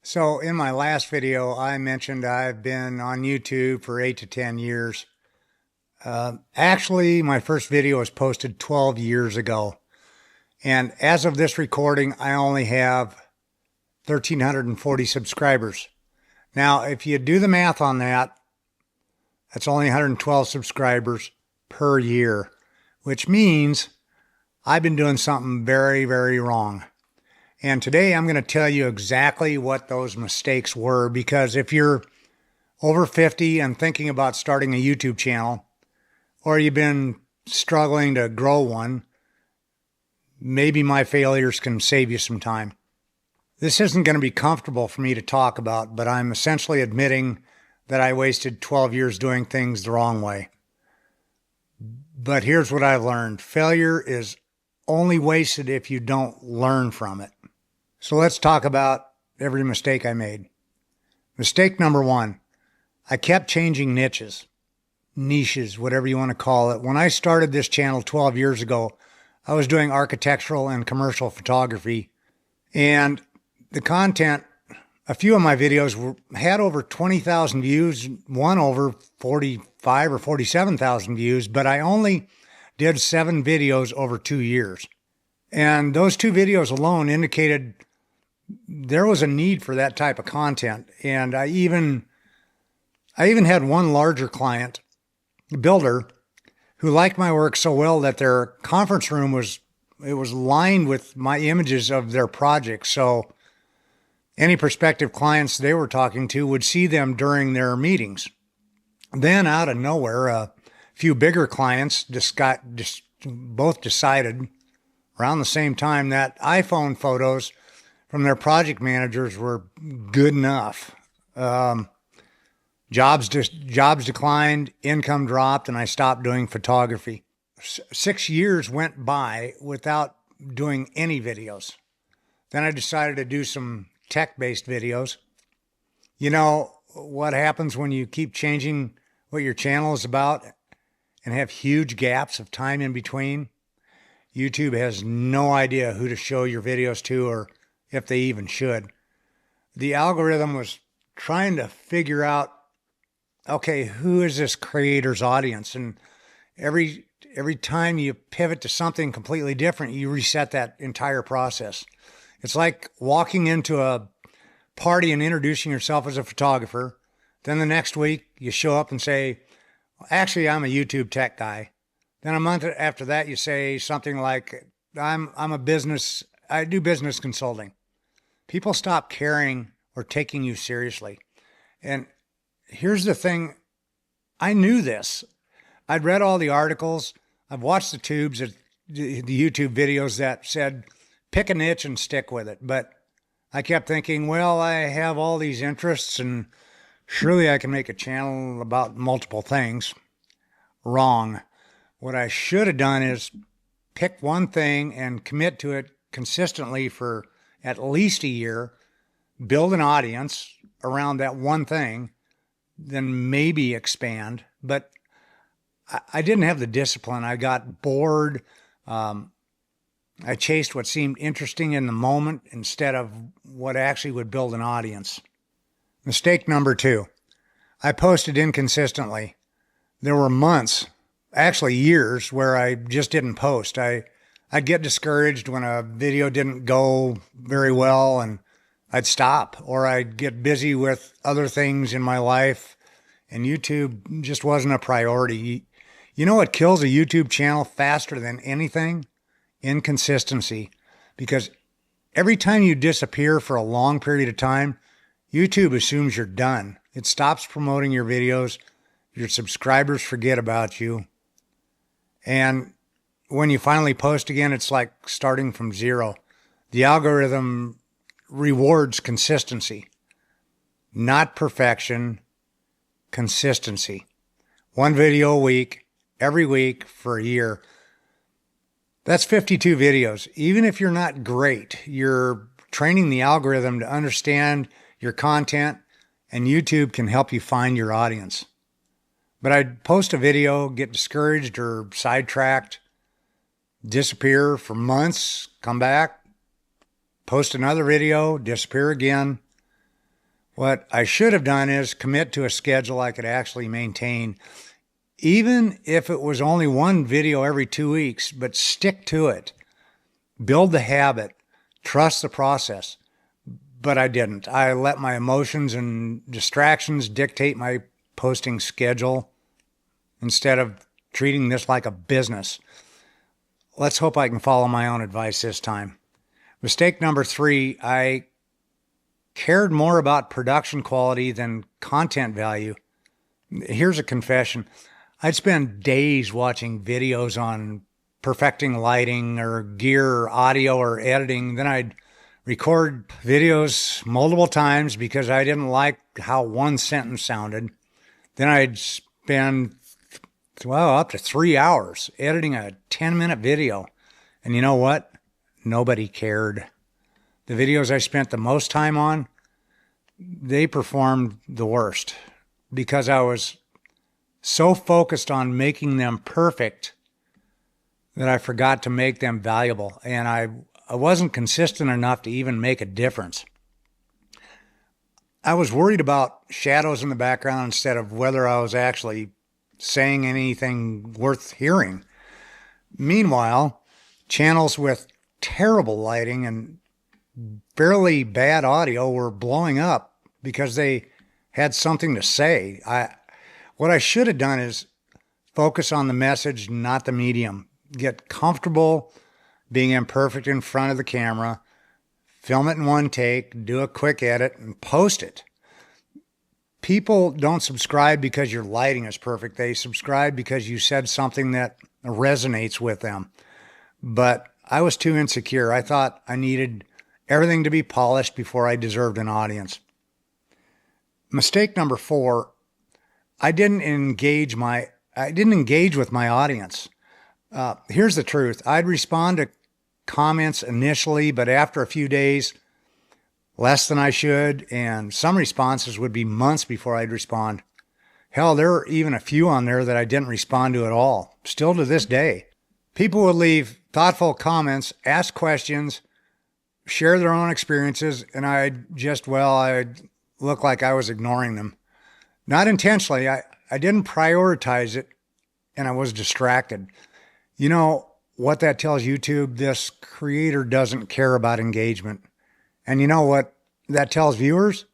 So in my last video, I mentioned I've been on YouTube for 8 to 10 years. Actually, my first video was posted 12 years ago. And as of this recording, I only have 1,340 subscribers. Now, if you do the math on that, that's only 112 subscribers per year, which means I've been doing something very, very wrong. And today I'm going to tell you exactly what those mistakes were, because if you're over 50 and thinking about starting a YouTube channel, or you've been struggling to grow one, maybe my failures can save you some time. This isn't going to be comfortable for me to talk about, but I'm essentially admitting that I wasted 12 years doing things the wrong way. But here's what I've learned. Failure is only wasted if you don't learn from it. So let's talk about every mistake I made. Mistake number one, I kept changing niches, whatever you want to call it. When I started this channel 12 years ago, I was doing architectural and commercial photography, and the content, a few of my videos had over 20,000 views, one over 45 or 47,000 views, but I only did 7 videos over 2 years. And those 2 videos alone indicated there was a need for that type of content. And I even had one larger client, a builder, who liked my work so well that their conference room was lined with my images of their projects. So any prospective clients they were talking to would see them during their meetings. Then out of nowhere, a few bigger clients both decided around the same time that iPhone photos from their project managers were good enough. Jobs declined, income dropped, and I stopped doing photography. 6 years went by without doing any videos. Then I decided to do some tech-based videos. You know what happens when you keep changing what your channel is about and have huge gaps of time in between? YouTube has no idea who to show your videos to, or if they even should. The algorithm was trying to figure out, okay, who is this creator's audience? And every time you pivot to something completely different, you reset that entire process. It's like walking into a party and introducing yourself as a photographer. Then the next week you show up and say, actually, I'm a YouTube tech guy. Then a month after that, you say something like, I do business consulting. People stop caring or taking you seriously. And here's the thing. I knew this. I'd read all the articles. I've watched the YouTube videos that said, pick a niche and stick with it. But I kept thinking, well, I have all these interests and surely I can make a channel about multiple things. Wrong. What I should have done is pick one thing and commit to it consistently for at least a year, build an audience around that one thing, then maybe expand. But I didn't have the discipline. I got bored. I chased what seemed interesting in the moment instead of what actually would build an audience. Mistake number 2, I posted inconsistently. There were months, actually years, where I just didn't post. I'd get discouraged when a video didn't go very well and I'd stop, or I'd get busy with other things in my life and YouTube just wasn't a priority. You know what kills a YouTube channel faster than anything? Inconsistency. Because every time you disappear for a long period of time, YouTube assumes you're done. It stops promoting your videos. Your subscribers forget about you. And when you finally post again, it's like starting from zero. The algorithm rewards consistency, not perfection, consistency. One video a week, every week for a year. That's 52 videos. Even if you're not great, you're training the algorithm to understand your content, and YouTube can help you find your audience. But I'd post a video, get discouraged or sidetracked, disappear for months, come back, post another video, disappear again. What I should have done is commit to a schedule I could actually maintain, even if it was only one video every 2 weeks, but stick to it. Build the habit, trust the process. But I didn't. I let my emotions and distractions dictate my posting schedule instead of treating this like a business. Let's hope I can follow my own advice this time. Mistake number 3, I cared more about production quality than content value. Here's a confession. I'd spend days watching videos on perfecting lighting or gear or audio or editing. Then I'd record videos multiple times because I didn't like how one sentence sounded. Then I'd spend, up to 3 hours editing a 10-minute video. And you know what? Nobody cared. The videos I spent the most time on, they performed the worst because I was so focused on making them perfect that I forgot to make them valuable. And I wasn't consistent enough to even make a difference. I was worried about shadows in the background instead of whether I was actually saying anything worth hearing. Meanwhile, channels with terrible lighting and fairly bad audio were blowing up because they had something to say. What I should have done is focus on the message, not the medium. Get comfortable being imperfect in front of the camera, film it in one take, do a quick edit, and post it. People don't subscribe because your lighting is perfect. They subscribe because you said something that resonates with them. But I was too insecure. I thought I needed everything to be polished before I deserved an audience. Mistake number 4, I didn't engage with my audience. Here's the truth. I'd respond to comments initially, but after a few days, less than I should, and some responses would be months before I'd respond. Hell, there were even a few on there that I didn't respond to at all, still to this day. People would leave thoughtful comments, ask questions, share their own experiences, and I'd look like I was ignoring them. Not intentionally, I didn't prioritize it, and I was distracted. You know what that tells YouTube? This creator doesn't care about engagement. And you know what that tells viewers?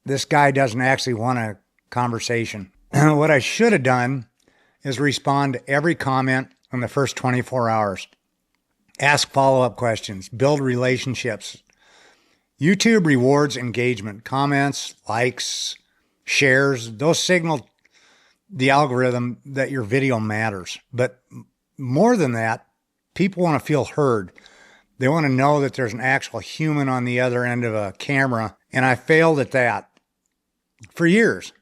This guy doesn't actually want a conversation. What I should have done is respond to every comment in the first 24 hours. Ask follow-up questions, build relationships. YouTube rewards engagement, comments, likes, shares. Those signal the algorithm that your video matters. But more than that, people want to feel heard. They want to know that there's an actual human on the other end of a camera, and I failed at that for years.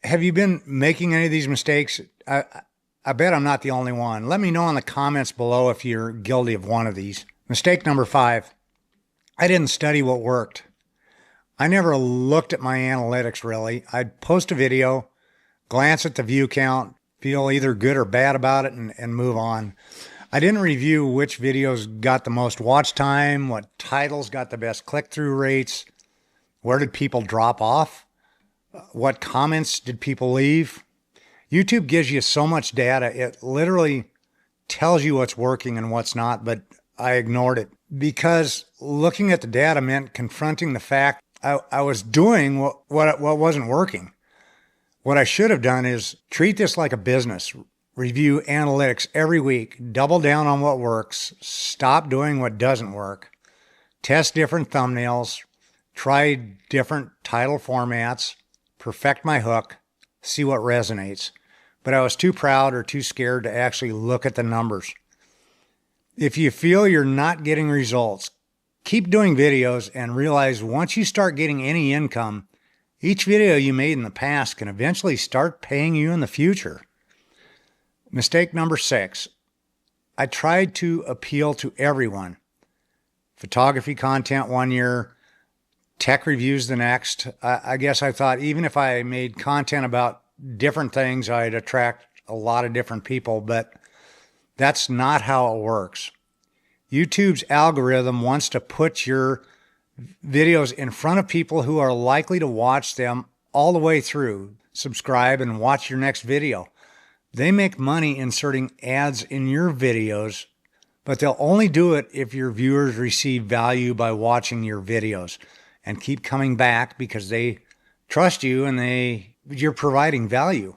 Have you been making any of these mistakes? I bet I'm not the only one. Let me know in the comments below if you're guilty of one of these. Mistake number 5, I didn't study what worked. I never looked at my analytics, really. I'd post a video, glance at the view count, feel either good or bad about it, and move on. I didn't review which videos got the most watch time, what titles got the best click-through rates, where did people drop off, what comments did people leave. YouTube gives you so much data, it literally tells you what's working and what's not, but I ignored it because looking at the data meant confronting the fact I was doing what wasn't working. What I should have done is treat this like a business. Review analytics every week, double down on what works, stop doing what doesn't work, test different thumbnails, try different title formats, perfect my hook, see what resonates. But I was too proud or too scared to actually look at the numbers. If you feel you're not getting results, keep doing videos and realize once you start getting any income, each video you made in the past can eventually start paying you in the future. Mistake number 6, I tried to appeal to everyone. Photography content one year, tech reviews the next. I guess I thought even if I made content about different things, I'd attract a lot of different people, but that's not how it works. YouTube's algorithm wants to put your videos in front of people who are likely to watch them all the way through, subscribe and watch your next video. They make money inserting ads in your videos, but they'll only do it if your viewers receive value by watching your videos and keep coming back because they trust you and you're providing value.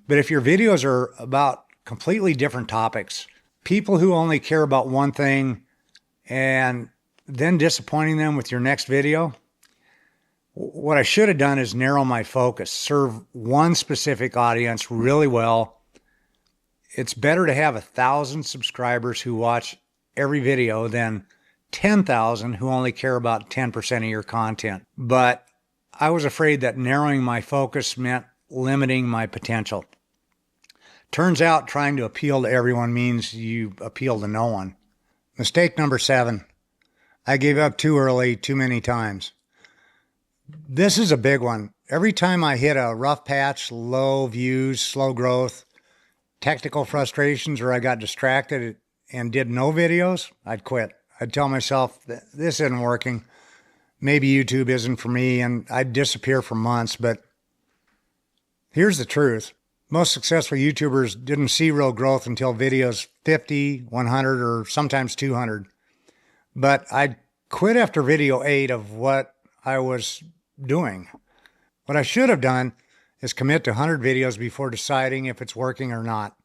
But if your videos are about completely different topics, people who only care about one thing and then disappointing them with your next video, what I should have done is narrow my focus, serve one specific audience really well. It's better to have 1,000 subscribers who watch every video than 10,000 who only care about 10% of your content. But I was afraid that narrowing my focus meant limiting my potential. Turns out trying to appeal to everyone means you appeal to no one. Mistake number 7. I gave up too early, too many times. This is a big one. Every time I hit a rough patch, low views, slow growth, technical frustrations, or I got distracted and did no videos, I'd quit. I'd tell myself, this isn't working. Maybe YouTube isn't for me, and I'd disappear for months. But here's the truth. Most successful YouTubers didn't see real growth until videos 50, 100, or sometimes 200. But I'd quit after video 8 of what I was doing. What I should have done is commit to 100 videos before deciding if it's working or not.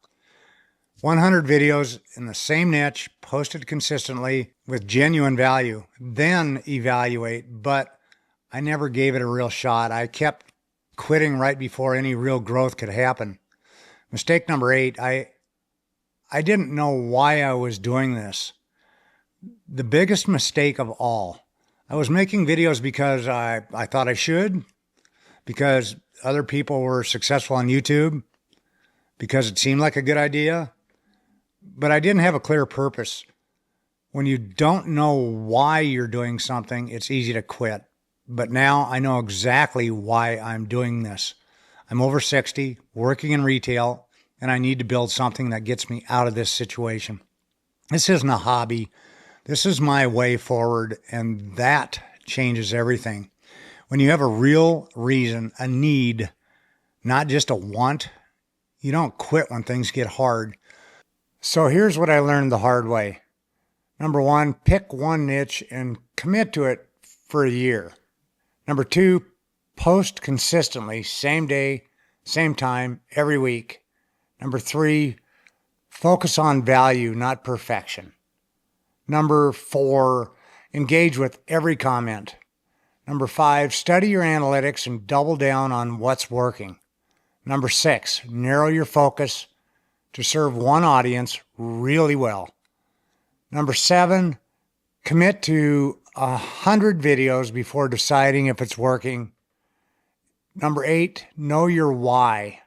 100 videos in the same niche, posted consistently with genuine value, then evaluate. But I never gave it a real shot. I kept quitting right before any real growth could happen. Mistake number 8, I didn't know why I was doing this. The biggest mistake of all. I was making videos because I thought I should, because other people were successful on YouTube, because it seemed like a good idea, but I didn't have a clear purpose. When you don't know why you're doing something, it's easy to quit. But now I know exactly why I'm doing this. I'm over 60, working in retail, and I need to build something that gets me out of this situation. This isn't a hobby. This is my way forward, and that changes everything. When you have a real reason, a need, not just a want, you don't quit when things get hard. So here's what I learned the hard way. Number 1, pick one niche and commit to it for a year. Number 2, post consistently, same day, same time, every week. Number 3, focus on value, not perfection. Number 4, engage with every comment. Number 5, study your analytics and double down on what's working. Number 6, narrow your focus to serve one audience really well. Number 7, commit to 100 videos before deciding if it's working. Number 8, know your why.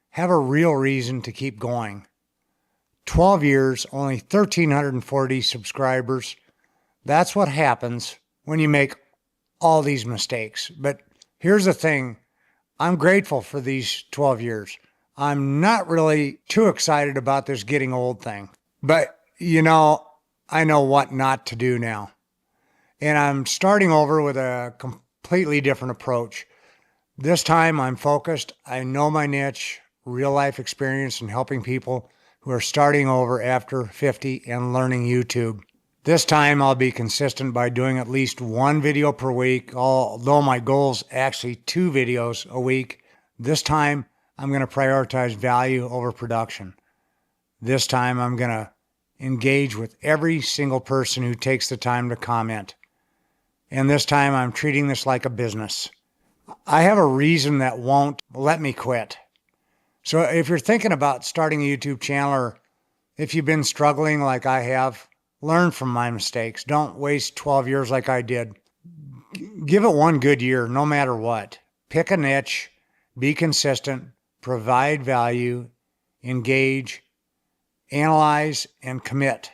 Have a real reason to keep going. 12 years, only 1,340 subscribers. That's what happens when you make all these mistakes. But here's the thing. I'm grateful for these 12 years. I'm not really too excited about this getting old thing. But, I know what not to do now. And I'm starting over with a completely different approach. This time I'm focused. I know my niche, real life experience in helping people who are starting over after 50 and learning YouTube. This time I'll be consistent by doing at least one video per week, although my goal's actually 2 videos a week. This time I'm going to prioritize value over production. This time I'm going to engage with every single person who takes the time to comment. And this time I'm treating this like a business. I have a reason that won't let me quit. So if you're thinking about starting a YouTube channel, or if you've been struggling like I have, learn from my mistakes. Don't waste 12 years like I did. Give it one good year, no matter what. Pick a niche, be consistent, provide value, engage, analyze, and commit.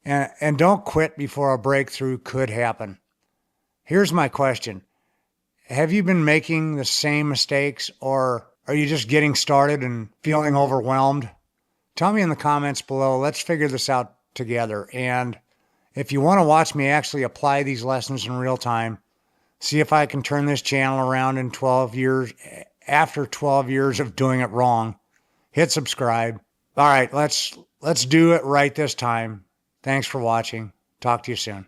And don't quit before a breakthrough could happen. Here's my question. Have you been making the same mistakes, or are you just getting started and feeling overwhelmed? Tell me in the comments below. Let's figure this out together. And If you want to watch me actually apply these lessons in real time, see if I can turn this channel around in 12 years, after 12 years of doing it wrong, hit subscribe. All right, let's do it right this time. Thanks for watching. Talk to you soon.